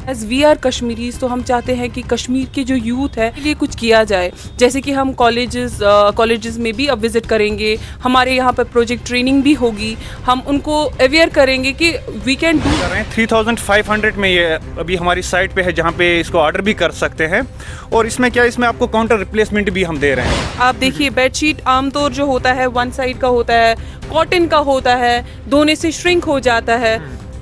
As we are Kashmiris, तो हम चाहते हैं कि कश्मीर के जो यूथ है के लिए कुछ किया जाए। जैसे कि हम कॉलेजेस में भी अब विज़िट करेंगे, हमारे यहाँ पर प्रोजेक्ट ट्रेनिंग भी होगी, हम उनको अवेयर करेंगे कि वी कैन डू। 3500 में ये अभी हमारी साइट पे है जहाँ पे इसको ऑर्डर भी कर सकते हैं। और इसमें क्या, इसमें आपको काउंटर रिप्लेसमेंट भी हम दे रहे हैं। आप देखिए बेडशीट आमतौर जो होता है वन साइड का होता है, कॉटन का होता है, धोने से श्रिंक हो जाता है।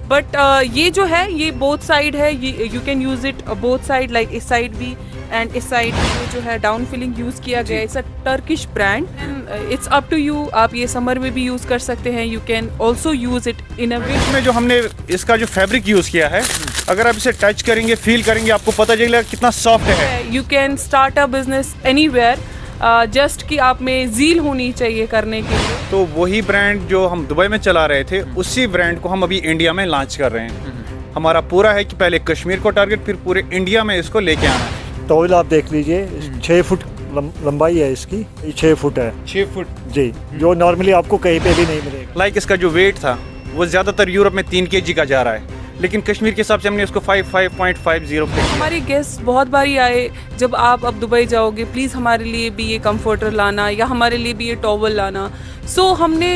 बट ये जो है ये बोथ साइड है, you can use it both side, like इस साइड भी एंड इस साइड भी जो है डाउन फिलिंग यूज़ किया गया है। It's a Turkish brand and it's up to you, आप ये समर में भी यूज़ कर सकते हैं। You can also use it in a way. इसमें जो हमने इसका जो फैब्रिक यूज़ किया है, अगर आप इसे टच करेंगे, फील करेंगे, आपको पता चलेगा कितना सॉफ्ट है। You can start a business anywhere, just कि आप में ज़ील होनी चाहिए करने के लिए। तो वही ब्रांड जो हम दुबई में चला रहे थे, उसी ब्रांड को हम अभी इंडिया में लॉन्च कर रहे हैं। हमारा पूरा है कि पहले कश्मीर को टारगेट, फिर पूरे इंडिया में इसको लेके आना है। टॉवल आप देख लीजिए, 6 फुट लंबाई है इसकी, 6 फुट है। 6 फुट जी, जो नॉर्मली आपको कहीं पे भी नहीं मिलेगा। लाइक इसका जो वेट था वो ज़्यादातर यूरोप में 3 kg का जा रहा है, लेकिन कश्मीर के हिसाब से हमने उसको 5.50 पे किया। हमारे गेस्ट बहुत बारी आए, जब आप अब दुबई जाओगे प्लीज़ हमारे लिए भी ये कंफर्टर लाना या हमारे लिए भी ये टॉवल लाना। सो हमने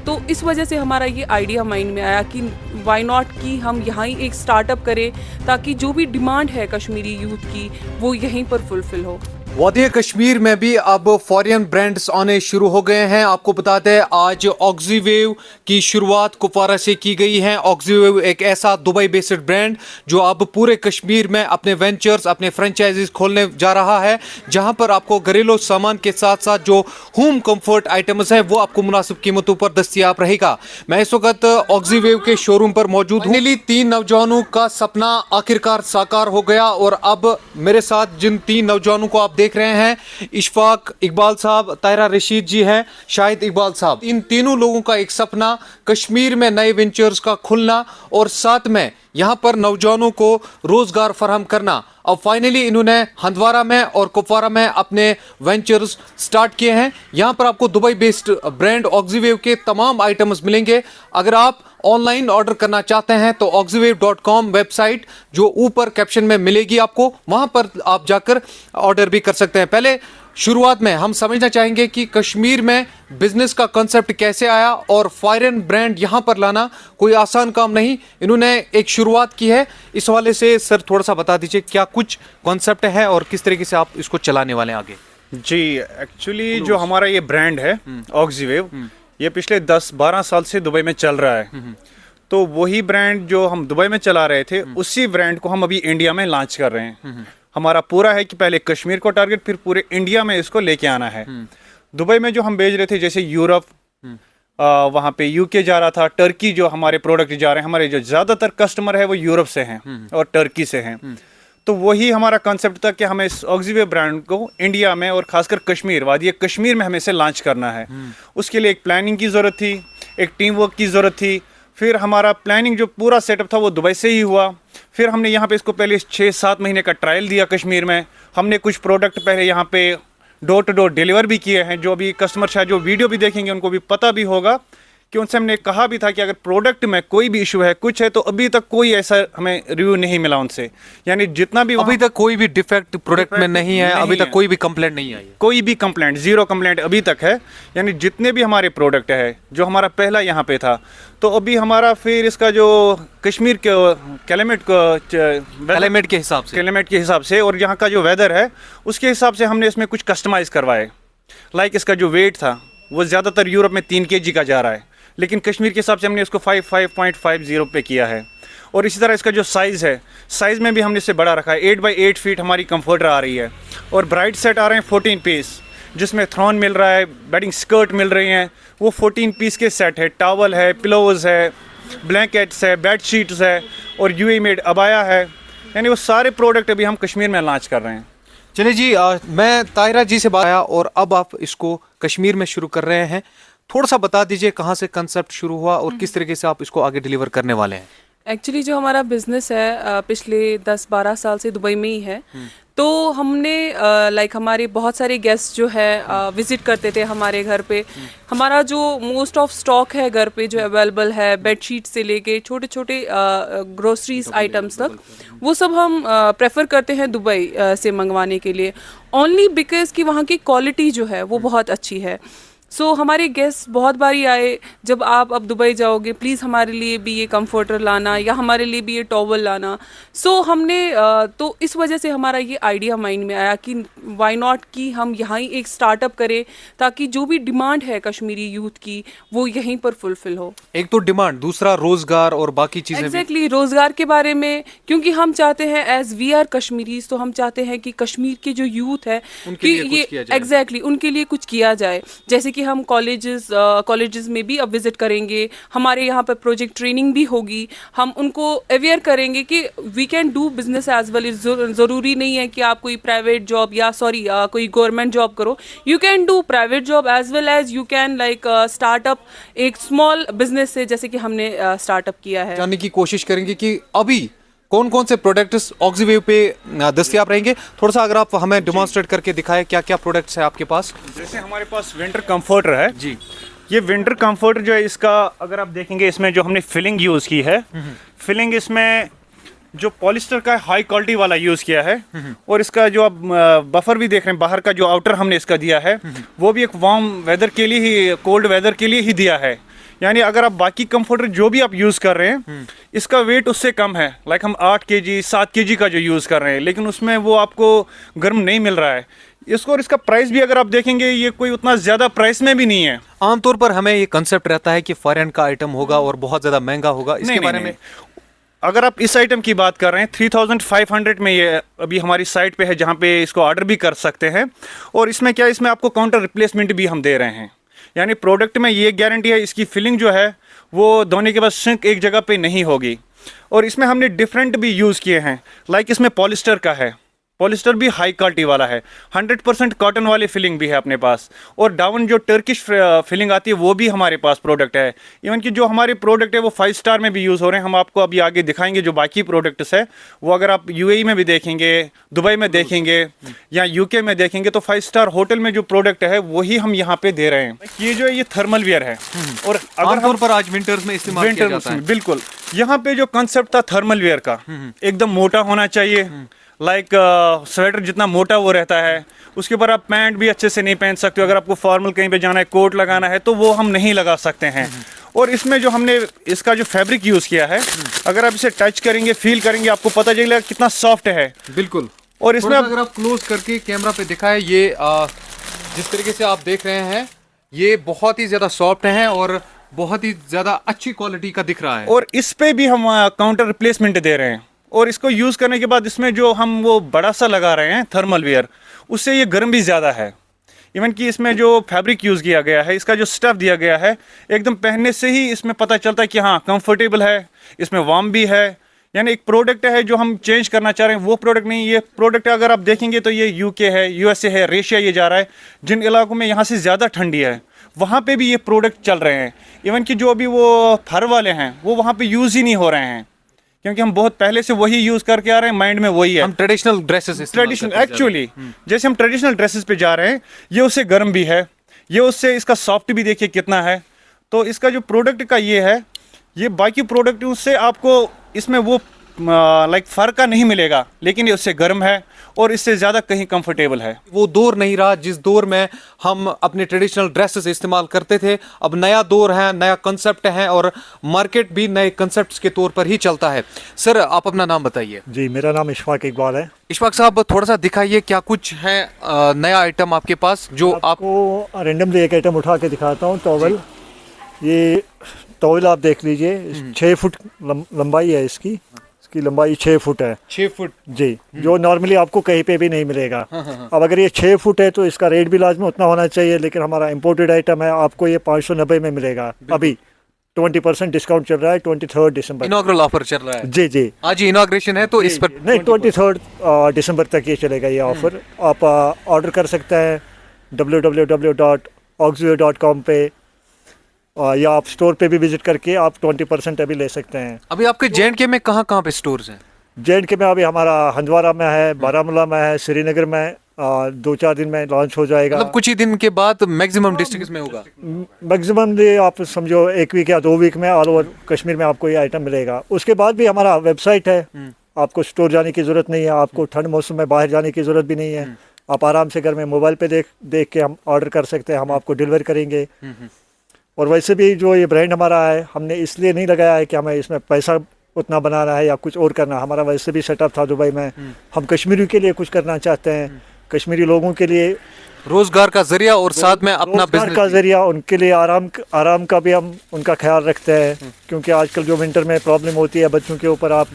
तो इस वजह से हमारा ये आइडिया माइंड में आया कि वाई नॉट कि हम यहाँ ही एक स्टार्टअप करें, ताकि जो भी डिमांड है कश्मीरी यूथ की वो यहीं पर फुलफिल हो। वादी कश्मीर में भी अब फॉरेन ब्रांड्स आने शुरू हो गए हैं। आपको बताते हैं आज ऑक्सीवेव की शुरुआत कुपवारा से की गई है। ऑक्सीवेव एक ऐसा दुबई बेस्ड ब्रांड जो अब पूरे कश्मीर में अपने वेंचर्स, अपने फ्रेंचाइजीज खोलने जा रहा है, जहां पर आपको घरेलू सामान के साथ साथ जो होम कंफर्ट आइटम्स हैं वो आपको मुनासिब कीमतों पर दस्तयाब रहेगा। मैं इस वक्त ऑक्सीवेव के शोरूम पर मौजूद हूँ। 3 नौजवानों का सपना आखिरकार साकार हो गया और अब मेरे साथ जिन 3 नौजवानों को आप देख रहे हैं, इशफाक इकबाल साहब, तायरा रशीद जी हैं, शाहिद इकबाल साहब, इन तीनों लोगों का एक सपना कश्मीर में नए वेंचर्स का खुलना और साथ में यहां पर नौजवानों को रोजगार फराहम करना। अब फाइनली इन्होंने हंदवारा में और कुपवारा में अपने वेंचर्स स्टार्ट किए हैं। यहां पर आपको दुबई बेस्ड ब्रांड ऑक्सीवेव के तमाम आइटम्स मिलेंगे। अगर आप ऑनलाइन ऑर्डर करना चाहते हैं तो oxywave.com वेबसाइट जो ऊपर कैप्शन में मिलेगी आपको, वहां पर आप जाकर ऑर्डर भी कर सकते हैं। पहले शुरुआत में हम समझना चाहेंगे कि कश्मीर में बिजनेस का कॉन्सेप्ट कैसे आया और फॉरेन ब्रांड यहां पर लाना कोई आसान काम नहीं। इन्होंने एक शुरुआत की है, इस हवाले से सर थोड़ा सा बता दीजिए क्या कुछ कॉन्सेप्ट है और किस तरीके से आप इसको चलाने वाले हैं आगे। जी, एक्चुअली जो हमारा ये ब्रांड है ऑक्सीवेव, ये पिछले 10-12 साल से दुबई में चल रहा है। तो वही ब्रांड जो हम दुबई में चला रहे थे, उसी ब्रांड को हम अभी इंडिया में लॉन्च कर रहे हैं। हमारा पूरा है कि पहले कश्मीर को टारगेट, फिर पूरे इंडिया में इसको लेके आना है। दुबई में जो हम भेज रहे थे, जैसे यूरोप, वहाँ पे यूके जा रहा था, टर्की जो हमारे प्रोडक्ट जा रहे हैं, हमारे जो ज़्यादातर कस्टमर है वो यूरोप से हैं और टर्की से हैं। तो वही हमारा कॉन्सेप्ट था कि हमें इस ऑक्सीवेव ब्रांड को इंडिया में और खासकर कश्मीर, वादी कश्मीर में हमें इसे लॉन्च करना है। उसके लिए एक प्लानिंग की ज़रूरत थी, एक टीम वर्क की ज़रूरत थी। फिर हमारा प्लानिंग जो पूरा सेटअप था वो दुबई से ही हुआ। फिर हमने यहाँ पे इसको पहले 6-7 महीने का ट्रायल दिया कश्मीर में। हमने कुछ प्रोडक्ट पहले यहाँ पे डोर टू डोर डिलीवर भी किए हैं, जो अभी कस्टमर शायद जो वीडियो भी देखेंगे उनको भी पता भी होगा कि उनसे हमने कहा भी था कि अगर प्रोडक्ट में कोई भी इशू है, कुछ है, तो अभी तक कोई ऐसा हमें रिव्यू नहीं मिला उनसे। यानी जितना भी अभी तक कोई भी डिफेक्ट प्रोडक्ट में नहीं है, अभी तक कोई भी कंप्लेंट नहीं आई है। कोई भी कंप्लेंट, 0 कंप्लेंट अभी तक है। यानी जितने भी हमारे प्रोडक्ट है, जो हमारा पहला यहाँ पे था, तो अभी हमारा फिर इसका जो कश्मीर के क्लाइमेट के हिसाब से और यहाँ का जो वेदर है उसके हिसाब से हमने इसमें कुछ कस्टमाइज़ करवाए। लाइक इसका जो वेट था वो ज़्यादातर यूरोप में 3 kg का जा रहा है, लेकिन कश्मीर के हिसाब से हमने इसको 5.50 पे किया है। और इसी तरह इसका जो साइज़ है, साइज़ में भी हमने इसे बड़ा रखा है। 8x8 फीट हमारी कंफर्टर आ रही है और ब्राइट सेट आ रहे हैं 14 पीस, जिसमें थ्रोन मिल रहा है, बेडिंग स्कर्ट मिल रही हैं, वो 14 पीस के सेट है। टावल है, पिलोज है, ब्लैंकेट्स है, बेड शीट्स है और UAE मेड अबाया है। यानी वो सारे प्रोडक्ट अभी हम कश्मीर में लॉन्च कर रहे हैं। चलिए जी, मैं तायरा जी से बात आया और अब आप इसको कश्मीर में शुरू कर रहे हैं। थोड़ा सा बता दीजिए कहाँ से कंसेप्ट शुरू हुआ और किस तरीके से आप इसको आगे डिलीवर करने वाले हैं। एक्चुअली जो हमारा बिजनेस है पिछले 10-12 साल से दुबई में ही है। तो हमने लाइक हमारे बहुत सारे गेस्ट जो है विजिट करते थे हमारे घर पे। हमारा जो मोस्ट ऑफ स्टॉक है घर पे जो अवेलेबल है, बेडशीट से लेके छोटे छोटे ग्रोसरीज आइटम्स तक, वो सब हम प्रेफर करते हैं दुबई से मंगवाने के लिए, ओनली बिकॉज कि वहाँ की क्वालिटी जो है वो बहुत अच्छी है। सो हमारे गेस्ट बहुत बारी आए, जब आप अब दुबई जाओगे प्लीज़ हमारे लिए भी ये कंफर्टर लाना या हमारे लिए भी ये टॉवल लाना। सो हमने तो इस वजह से हमारा ये आइडिया माइंड में आया कि वाई नॉट कि हम यहाँ ही एक स्टार्टअप करें, ताकि जो भी डिमांड है कश्मीरी यूथ की वो यहीं पर फुलफिल हो। एक तो डिमांड, दूसरा रोजगार और बाकी चीजें। एग्जैक्टली रोजगार के बारे में, क्योंकि हम चाहते हैं एज वी आर कश्मीरीज, तो हम चाहते हैं कि कश्मीर के जो यूथ है उनके लिए कुछ किया जाए। एग्जैक्टली उनके लिए कुछ किया जाए। जैसे कि हम कॉलेजेस में भी अब विजिट करेंगे, हमारे यहाँ पर प्रोजेक्ट ट्रेनिंग भी होगी, हम उनको अवेयर करेंगे कि we can do business as well. ज़रूरी नहीं है कि आप कोई प्राइवेट जॉब या कोई गवर्नमेंट जॉब करो, you can do private job as well as you can like startup एक स्मॉल बिजनेस से, जैसे कि हमने स्टार्टअप किया है। जानने की कोशिश करेंगे कि अभी कौन कौन से प्रोडक्ट्स ऑक्सीवेव पे दस्तयाब रहेंगे। थोड़ा सा अगर आप हमें डिमॉन्स्ट्रेट करके दिखाएं क्या क्या प्रोडक्ट्स है आपके पास। जैसे हमारे पास विंटर कंफर्टर है जी। ये विंटर कंफर्टर जो है, इसका अगर आप देखेंगे इसमें जो हमने फिलिंग यूज़ की है, फिलिंग इसमें जो पॉलिस्टर का हाई क्वालिटी वाला यूज़ किया है, और इसका जो आप बफर भी देख रहे हैं, बाहर का जो आउटर हमने इसका दिया है वो भी एक वार्म वेदर के लिए ही, कोल्ड वेदर के लिए ही दिया है। यानी अगर आप बाकी कंफर्टर जो भी आप यूज़ कर रहे हैं इसका वेट उससे कम है, लाइक हम 8 kg 7 kg का जो यूज़ कर रहे हैं, लेकिन उसमें वो आपको गर्म नहीं मिल रहा है इसको। और इसका प्राइस भी अगर आप देखेंगे ये कोई उतना ज़्यादा प्राइस में भी नहीं है। आमतौर पर हमें ये कंसेप्ट रहता है कि फॉरेन का आइटम होगा और बहुत ज़्यादा महंगा होगा, इसके बारे में अगर आप इस आइटम की बात कर रहे हैं 3500 में ये अभी हमारी साइट पे है, जहाँ पे इसको ऑर्डर भी कर सकते हैं। और इसमें क्या है, इसमें आपको काउंटर रिप्लेसमेंट भी हम दे रहे हैं, यानी प्रोडक्ट में ये गारंटी है इसकी फिलिंग जो है वो धोने के बाद श्रिंक एक जगह पे नहीं होगी। और इसमें हमने डिफरेंट भी यूज़ किए हैं, लाइक इसमें पॉलिस्टर का है, पॉलिस्टर भी हाई क्वालिटी वाला है, 100% कॉटन वाली फिलिंग भी है अपने पास, और डाउन जो टर्किश फिलिंग आती है वो भी हमारे पास प्रोडक्ट है। इवन कि जो हमारे प्रोडक्ट है वो 5 स्टार में भी यूज़ हो रहे हैं। हम आपको अभी आगे दिखाएंगे जो बाकी प्रोडक्ट्स है वो, अगर आप यूएई में भी देखेंगे, दुबई में देखेंगे या यूके में देखेंगे, तो 5 स्टार होटल में जो प्रोडक्ट है वही हम यहाँ पे दे रहे हैं। ये जो है ये थर्मल वेयर है, और अगर आमतौर पर आज विंटर्स में इस्तेमाल किया जाता है। बिल्कुल, यहाँ पे जो कंसेप्ट था थर्मल वेयर का, एकदम मोटा होना चाहिए, लाइक स्वेटर जितना मोटा वो रहता है, उसके ऊपर आप पैंट भी अच्छे से नहीं पहन सकते हो। अगर आपको फॉर्मल कहीं पे जाना है, कोट लगाना है, तो वो हम नहीं लगा सकते हैं। और इसमें जो हमने इसका जो फैब्रिक यूज़ किया है, अगर आप इसे टच करेंगे, फील करेंगे, आपको पता चलेगा कितना सॉफ्ट है। बिल्कुल। और इसमें अगर आप क्लोज करके कैमरा पे दिखाएं, ये जिस तरीके से आप देख रहे हैं ये बहुत ही ज़्यादा सॉफ्ट है और बहुत ही ज़्यादा अच्छी क्वालिटी का दिख रहा है। और इस पे भी हम काउंटर रिप्लेसमेंट दे रहे हैं। और इसको यूज़ करने के बाद इसमें जो हम वो बड़ा सा लगा रहे हैं थर्मल वेयर, उससे ये गर्म भी ज़्यादा है। इवन कि इसमें जो फैब्रिक यूज़ किया गया है, इसका जो स्टफ़ दिया गया है, एकदम पहनने से ही इसमें पता चलता है कि हाँ कंफर्टेबल है, इसमें वार्म भी है। यानी एक प्रोडक्ट है जो हम चेंज करना चाह रहे हैं, वो प्रोडक्ट नहीं। ये प्रोडक्ट अगर आप देखेंगे तो ये यूके है, यूएसए है, रशिया ये जा रहा है, जिन इलाकों में यहाँ से ज़्यादा ठंडी है वहाँ पे भी ये प्रोडक्ट चल रहे हैं। इवन कि जो अभी वो फर वाले हैं वो वहाँ पे यूज़ ही नहीं हो रहे हैं, क्योंकि हम बहुत पहले से वही यूज़ करके आ रहे हैं, माइंड में वही है। हम ट्रेडिशनल ड्रेसेस, ट्रेडिशनल एक्चुअली जैसे हम ट्रेडिशनल ड्रेसेस पे जा रहे हैं, ये उससे गर्म भी है, ये उससे इसका सॉफ्ट भी देखिए कितना है। तो इसका जो प्रोडक्ट का ये है, ये बाकी प्रोडक्ट उससे आपको इसमें वो लाइक फर का नहीं मिलेगा, लेकिन ये उससे गर्म है और इससे ज़्यादा कहीं कंफर्टेबल है। वो दौर नहीं रहा जिस दौर में हम अपने ट्रेडिशनल ड्रेसेस इस्तेमाल करते थे। अब नया दौर है, नया कंसेप्ट है और मार्केट भी नए कंसेप्ट्स के तौर पर ही चलता है। सर आप अपना नाम बताइए। जी, मेरा नाम इशफाक इकबाल है। इशफाक साहब थोड़ा सा दिखाइए क्या कुछ है नया आइटम आपके पास जो आपको रैंडमली एक आइटम उठा के दिखाता हूँ। टॉवल, ये टॉवल आप देख लीजिए, 6 फुट लंबाई है इसकी लंबाई 6 फुट है। 6 फुट जी, जो नॉर्मली आपको कहीं पे भी नहीं मिलेगा। अब अगर ये 6 फुट है तो इसका रेट भी लाजमी उतना होना चाहिए, लेकिन हमारा इंपोर्टेड आइटम है, आपको ये 590 में मिलेगा। अभी 20% डिस्काउंट चल रहा है, 23 दिसंबर इनॉग्रल ऑफर चल रहा है। जी जी, आज इनॉग्रेशन है तो इस पर नहीं 23 दिसंबर तक ये चलेगा ये ऑफर। आप ऑर्डर कर सकते हैं www.oxio.com पे, या आप स्टोर पे भी विजिट करके आप 20% अभी ले सकते हैं। अभी आपके J&K में कहाँ पे स्टोर्स हैं? J&K में अभी हमारा हंदवारा में है, बारामूला में है, श्रीनगर में 2-4 दिन में लॉन्च हो जाएगा। मतलब कुछ ही दिन के बाद मैक्सिमम डिस्ट्रिक्ट्स में होगा। मैक्सिमम आप समझो 1 वीक या 2 वीक में ऑल ओवर कश्मीर में आपको ये आइटम मिलेगा। उसके बाद भी हमारा वेबसाइट है, आपको स्टोर जाने की ज़रूरत नहीं है, आपको ठंड मौसम में बाहर जाने की ज़रूरत भी नहीं है। आप आराम से घर में मोबाइल पे देख के हम ऑर्डर कर सकते हैं, हम आपको डिलीवर करेंगे। और वैसे भी जो ये ब्रांड हमारा है, हमने इसलिए नहीं लगाया है कि हमें इसमें पैसा उतना बनाना है या कुछ और करना। हमारा वैसे भी सेटअप था दुबई में, हम कश्मीरी के लिए कुछ करना चाहते हैं, कश्मीरी लोगों के लिए रोजगार का जरिया और साथ में अपना रोजगार बिजनेस का जरिया, उनके लिए आराम का भी हम उनका ख्याल रखते हैं। क्योंकि आजकल जो विंटर में प्रॉब्लम होती है बच्चों के ऊपर, आप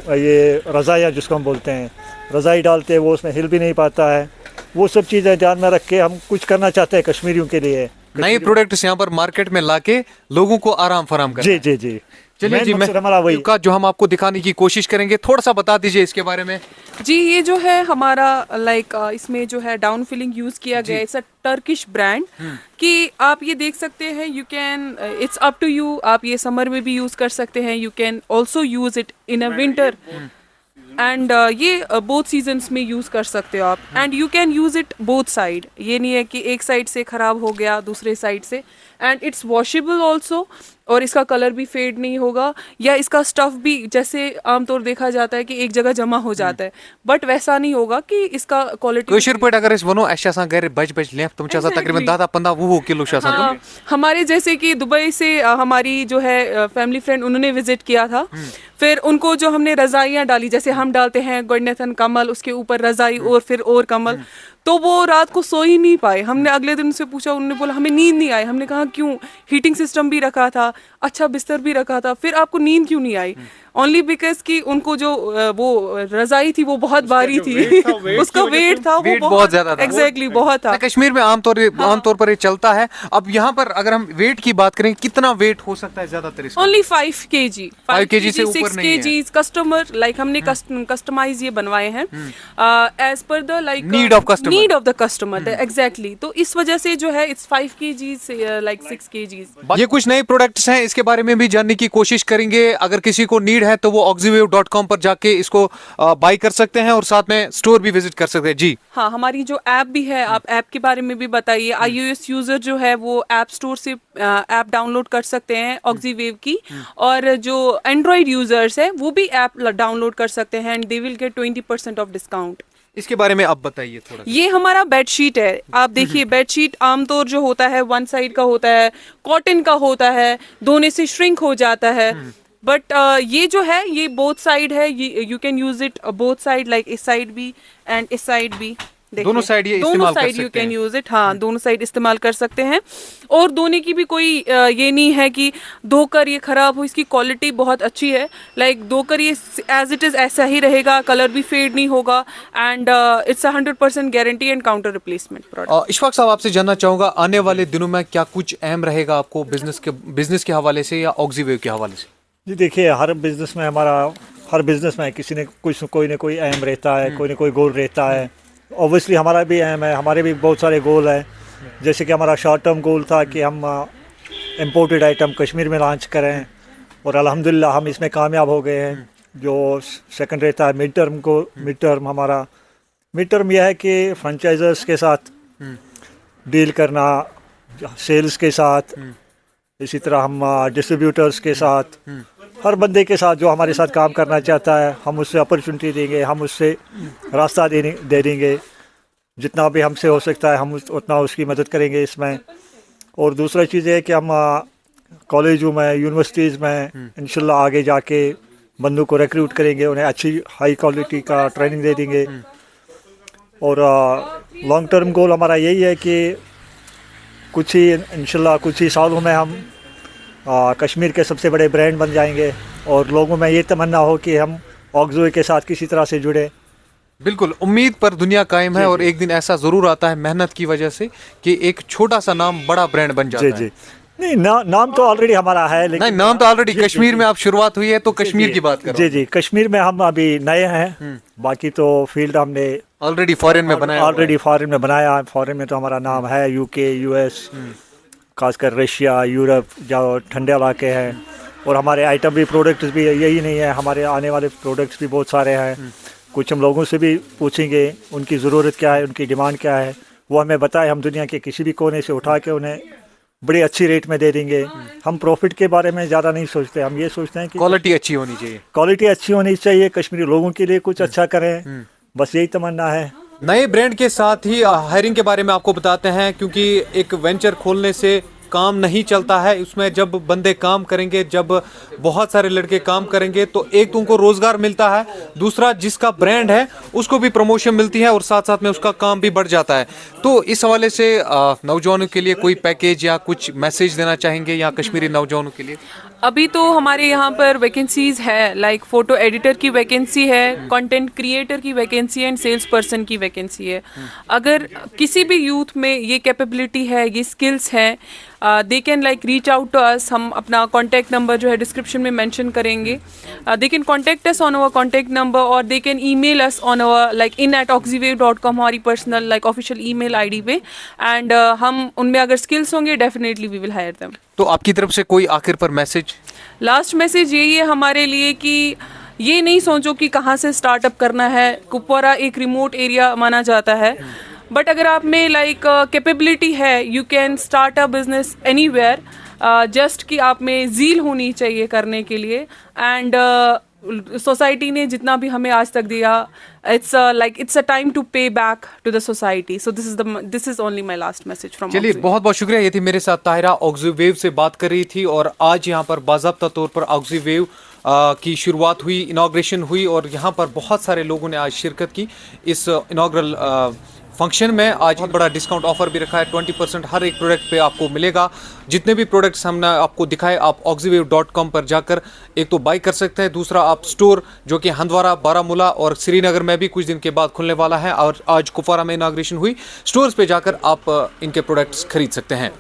ये रज़ाइयाँ जिसको हम बोलते हैं, रज़ाई डालते हैं, वो उसमें हिल भी नहीं पाता है। वो सब चीज़ें ध्यान में रख के हम कुछ करना चाहते हैं कश्मीरियों के लिए। नए प्रोडक्ट्स यहाँ पर मार्केट में लाके लोगों को आराम फराम करना। जी जी जी, चलिए जी, मैं हमारा वही का जो हम आपको दिखाने की कोशिश करेंगे, थोड़ा सा बता दीजिए इसके बारे में। जी, ये जो है हमारा इसमें जो है डाउन फिलिंग यूज किया गया है। इट्स अ टर्किश ब्रांड कि आप ये देख सकते हैं, you can, it's up to you, आप ये समर में भी यूज कर सकते हैं, you can also use it in a winter and ये बोथ सीजन्स में यूज़ कर सकते हो आप। And you can use it both side, ये नहीं है कि एक साइड से ख़राब हो गया दूसरे साइड से। एंड इट्स वॉशेबल ऑल्सो, और इसका कलर भी फेड नहीं होगा, या इसका स्टफ़ भी जैसे आमतौर देखा जाता है कि एक जगह जमा हो जाता है, बट वैसा नहीं होगा कि इसका क्वालिटी। कशर पे अगर वो ऐसा घर बज बज लेफ तुम तकरीबन 10-15-20 किलो हमारे जैसे कि दुबई से हमारी जो है फैमिली फ्रेंड, उन्होंने विजिट किया था, फिर उनको जो हमने रज़ाइयाँ डाली, जैसे हम डालते हैं गोडनेथन कमल, उसके ऊपर रज़ाई और फिर और कमल, तो वो रात को सो ही नहीं पाए। हमने अगले दिन उनसे पूछा, उन्होंने बोला हमें नींद नहीं आई। हमने कहा क्यों? हीटिंग सिस्टम भी रखा था, अच्छा बिस्तर भी रखा था, फिर आपको नींद क्यों नहीं आई? ओनली बिकॉज कि उनको जो वो रजाई थी वो बहुत भारी थी, उसका वेट था वो बहुत ज्यादा था। एग्जैक्टली बहुत था। कश्मीर में आमतौर पर ये चलता है। अब यहाँ पर अगर हम वेट की बात करें, कितना वेट हो सकता है ज्यादातर? ओनली 5 kg, 5 kg से ऊपर 6 नहीं है। kg कस्टमर हमने कस्टमाइज ये बनवाए हैं as per the need of the customer exactly. तो इस वजह से जो है इट्स 5 kg से 6 kg। ये कुछ नए प्रोडक्ट्स हैं, इसके बारे में भी जानने की कोशिश करेंगे। अगर किसी को नीड है तो वो oxywave.com पर जाके इसको बाय कर सकते हैं और साथ में स्टोर भी विजिट कर सकते हैं। जी हाँ, हमारी जो ऐप भी है, आप ऐप के बारे में भी बताइए। iOS यूजर जो है वो ऐप स्टोर से ऐप डाउनलोड कर सकते हैं Oxywave की, और जो एंड्रॉइड यूजर्स है वो भी ऐप डाउनलोड कर सकते हैं and they will get 20% of discount. इसके बारे में आप बताइए थोड़ा। ये हमारा बेडशीट है। आप देखिए, बेडशीट आमतौर जो होता है 1 साइड का होता है, कॉटन का होता है, धोने से श्रिंक हो जाता है, बट ये जो है ये बोथ साइड है। You can use it both side, like इस साइड भी एंड इस साइड भी। दोनों साइड ये दोनों side you can use it. हाँ, दोनों साइड इस्तेमाल कर सकते हैं। और धोने की भी कोई ये नहीं है कि धोकर ये खराब हो, इसकी क्वालिटी बहुत अच्छी है। लाइक धोकर ये एज इट इज ऐसा ही रहेगा, कलर भी फेड नहीं होगा and it's 100% guarantee and counter replacement product. Ishfaq साहब, आपसे जानना चाहूंगा, आने वाले दिनों में क्या कुछ अहम रहेगा आपको बिजनेस के हवाले से या Oxywave के हवाले से? जी देखिए, हर बिजनेस में किसी ने कोई ना कोई अहम रहता है, कोई ना कोई गोल रहता है। ऑब्वियसली हमारा भी अहम है, हमारे भी बहुत सारे गोल हैं। जैसे कि हमारा शॉर्ट टर्म गोल था कि हम इम्पोर्टेड आइटम कश्मीर में लॉन्च करें, और अल्हम्दुलिल्लाह हम इसमें कामयाब हो गए हैं। जो सेकंड रहता है मिड टर्म यह है कि फ्रेंचाइजर्स के साथ डील करना, सेल्स के साथ, इसी तरह हम डिस्ट्रीब्यूटर्स के साथ, हर बंदे के साथ जो हमारे साथ काम करना चाहता है हम उससे अपॉर्चुनिटी देंगे, हम उससे रास्ता दे देंगे। जितना भी हमसे हो सकता है हम उतना उसकी मदद करेंगे इसमें। और दूसरा चीज़ है कि हम कॉलेजों में, यूनिवर्सिटीज़ में इंशाल्लाह आगे जाके बंदों को रिक्रूट करेंगे, उन्हें अच्छी हाई क्वालिटी का ट्रेनिंग दे देंगे। और लॉन्ग टर्म गोल हमारा यही है कि इंशाल्लाह कुछ ही सालों में हम कश्मीर के सबसे बड़े ब्रांड बन जाएंगे, और लोगों में ये तमन्ना हो कि हम Oxywave के साथ किसी तरह से जुड़े। बिल्कुल, उम्मीद पर दुनिया कायम है, और एक दिन ऐसा ज़रूर आता है मेहनत की वजह से कि एक छोटा सा नाम बड़ा ब्रांड बन जाता है। जी नहीं, नाम तो ऑलरेडी हमारा है, लेकिन नहीं, नाम तो ऑलरेडी कश्मीर में आप शुरुआत हुई है तो कश्मीर की बात करो। जी, कश्मीर में हम अभी नए हैं, बाकी तो फील्ड हमने ऑलरेडी फॉरेन में बनाया। फॉरेन में तो हमारा नाम है, UK, US, खासकर रशिया, यूरोप जो ठंडे इलाके हैं, और हमारे आइटम भी प्रोडक्ट्स भी यही नहीं है, हमारे आने वाले प्रोडक्ट्स भी बहुत सारे हैं। कुछ हम लोगों से भी पूछेंगे उनकी ज़रूरत क्या है, उनकी डिमांड क्या है, वो हमें बताए, हम दुनिया के किसी भी कोने से उठा के उन्हें बड़ी अच्छी रेट में दे देंगे। हम प्रॉफिट के बारे में ज़्यादा नहीं सोचते, हम ये सोचते हैं कि क्वालिटी अच्छी होनी चाहिए। क्वालिटी अच्छी होनी चाहिए, कश्मीरी लोगों के लिए कुछ अच्छा करें, बस यही तमन्ना है। नए ब्रांड के साथ ही हायरिंग के बारे में आपको बताते हैं, क्योंकि एक वेंचर खोलने से काम नहीं चलता है। उसमें जब बंदे काम करेंगे, जब बहुत सारे लड़के काम करेंगे, तो एक तो उनको रोजगार मिलता है, दूसरा जिसका ब्रांड है उसको भी प्रमोशन मिलती है और साथ साथ में उसका काम भी बढ़ जाता है। तो इस हवाले से नौजवानों के लिए कोई पैकेज या कुछ मैसेज देना चाहेंगे या कश्मीरी नौजवानों के लिए? अभी तो हमारे यहाँ पर वैकेंसीज है, लाइक फोटो एडिटर की वैकेंसी है, कंटेंट क्रिएटर की वैकेंसी है एंड सेल्स पर्सन की वैकेंसी है। अगर किसी भी यूथ में ये कैपेबिलिटी है, ये स्किल्स हैं, they can like reach out to us. हम अपना कॉन्टैक्ट नंबर जो है डिस्क्रिप्शन में मेंशन करेंगे। They can contact us on our contact number और they can email us on our like in@oxywave.com, हमारी personal like official email ID पे। And हम उनमें अगर स्किल्स होंगे definitely we will hire them. तो आपकी तरफ से कोई आखिर पर मैसेज? लास्ट मैसेज यही है हमारे लिए कि ये नहीं सोचो कि कहाँ से स्टार्टअप करना है। कुपवारा एक रिमोट एरिया माना जाता है, बट अगर आप में लाइक कैपेबिलिटी है, you can start a business anywhere. Just कि आप में ज़ील होनी चाहिए करने के लिए। एंड सोसाइटी ने जितना भी हमें आज तक दिया, it's a time to pay back to the society. So this is only my last message from. चलिए, बहुत बहुत शुक्रिया। ये थी मेरे साथ ताहिरा, ऑक्सीवेव से बात कर रही थी और आज यहाँ पर बाज़ाब्ता तौर पर ऑक्सीवेव की शुरुआत हुई, इनाग्रेशन हुई और यहाँ पर बहुत सारे लोगों ने आज शिरकत की इस इनाग्रल फंक्शन में। आज बहुत बड़ा डिस्काउंट ऑफर भी रखा है, 20% हर एक प्रोडक्ट पे आपको मिलेगा। जितने भी प्रोडक्ट्स हमने आपको दिखाए, आप oxywave.com पर जाकर एक तो बाई कर सकते हैं, दूसरा आप स्टोर जो कि हंदवारा, बारामूला और श्रीनगर में भी कुछ दिन के बाद खुलने वाला है और आज कुपवारा में इनाग्रेशन हुई, स्टोर्स पे जाकर आप इनके प्रोडक्ट्स खरीद सकते हैं।